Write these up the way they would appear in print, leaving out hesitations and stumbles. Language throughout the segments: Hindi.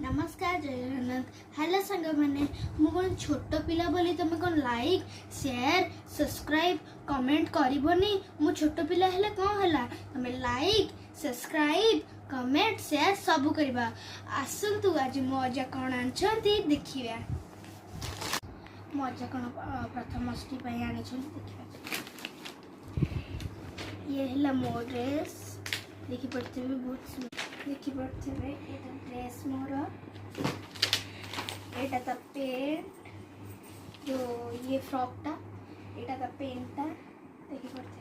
नमस्कार जय जगन्नाथ। हेलो सांग मैंने कौन छोट पिला बोली तुम कौन लाइक शेयर सब्सक्राइब कमेंट करबनी। मु छोट पिला हेले कौन हैला तुम लाइक सब्सक्राइब कमेंट शेयर सब करबा। आसंतु आज मो अजा कौन आनछंती देखिबा। मो अजा कौन प्रथमाष्टमी पई आनिछंती देखिबा। ये हैला मो ड्रेस देखि पड़ते बहुत सुंदर देखी पड़ते एटा ड्रेस मोर एटा ता पेंट जो ये फ्रॉक टा एटा ता पेंट टा देखी पड़ते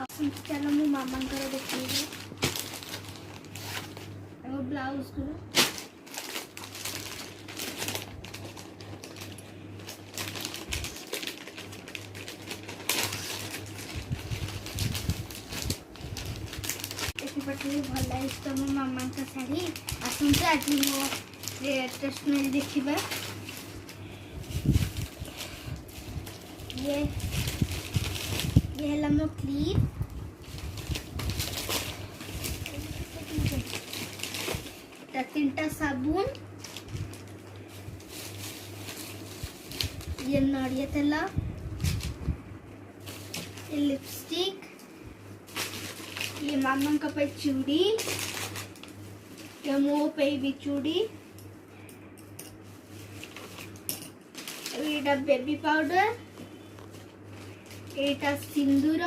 आसन चलो मु मामा कर देखिए और ब्लाउज को पटे भल लगे तो मो मामा का शाढ़ी आसते आज मो स्टेशनरी देखा। ये है मो क्लिप तीनटा साबुन ये नड़िया तेल ये लिपस्टिक ये मामा का पे चूड़ी ये मो पे भी चूड़ी एटा बेबी पाउडर एटा सिंदूर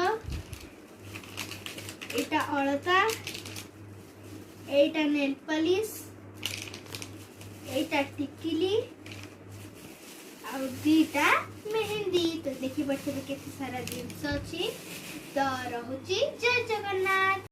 एटा अलता एटा नेल पॉलिश एटा टिकली और दीटा मेहंदी। तो देखी पड़ते केते सारा जिनस अच्छी तो रहुची जय जगन्नाथ।